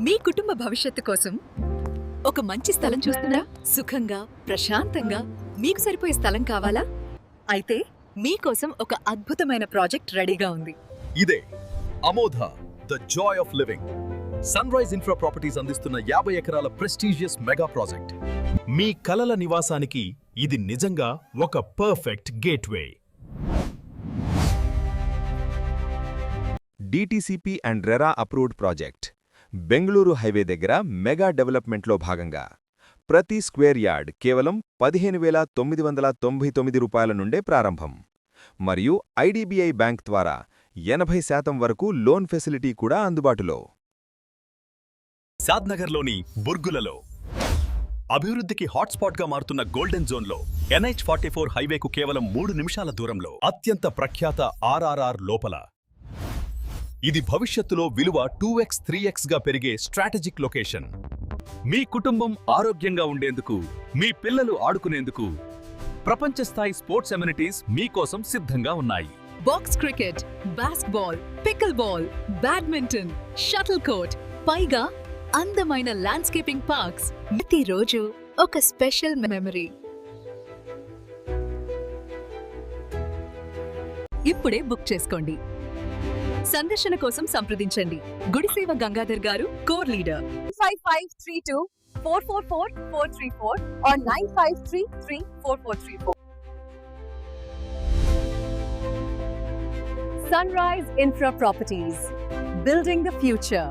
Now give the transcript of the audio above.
మీ కుటుంబ భవిష్యత్తు కోసం ఒక మంచి స్థలం చూస్తున్నారా? సుఖంగా, ప్రశాంతంగా మీకు సరిపోయే స్థలం కావాలా? అయితే మీకోసం ఒక అద్భుతమైన ప్రాజెక్ట్ రెడీగా ఉంది. ఇదే Amodha the joy of living. Sun rise infra properties అందిస్తున్న 50 ఎకరాల ప్రెస్టీజియస్ మెగా ప్రాజెక్ట్. మీ కలల నివాసానికి ఇది నిజంగా ఒక perfect gateway. DTCP and RERA approved project. Bengaluru highway దగ్గర మెగా డెవలప్మెంట్లో భాగంగా ప్రతి స్క్వేర్ యార్డ్ కేవలం 15,999 రూపాయల నుండే ప్రారంభం. మరియు ఐడిబిఐ బ్యాంక్ ద్వారా 80% వరకు లోన్ ఫెసిలిటీ కూడా అందుబాటులో. సాద్నగర్లోని బుర్గులలో అభివృద్ధికి హాట్స్పాట్గా మారుతున్న గోల్డెన్ జోన్లో NH44 హైవేకు కేవలం 3 నిమిషాల దూరంలో అత్యంత ప్రఖ్యాత RRR లోపల. ఇది భవిష్యత్తులో విలువ 2x 3x గా పెరిగే స్ట్రాటజిక్ లొకేషన్. మీ కుటుంబం ఆరోగ్యంగా ఉండేందుకు, మీ పిల్లలు ఆడుకునేందుకు ప్రపంచ స్థాయి స్పోర్ట్స్ ఎమ్యూనిటీస్ మీకోసం సిద్ధంగా ఉన్నాయి. Box cricket, basketball, pickle ball, badminton, shuttle court, పైగా అందమైన ల్యాండ్స్కేపింగ్ పార్క్స్. ప్రతిరోజు ఒక స్పెషల్ మెమరీ. ఇప్పుడే బుక్ చేసుకోండి. సందర్శన కోసం సంప్రదించండి. గుడిసేవ గంగాధర్ గారు, core leader. 5532 444 434 or 9533 4434. Sunrise Infra Properties, building the future.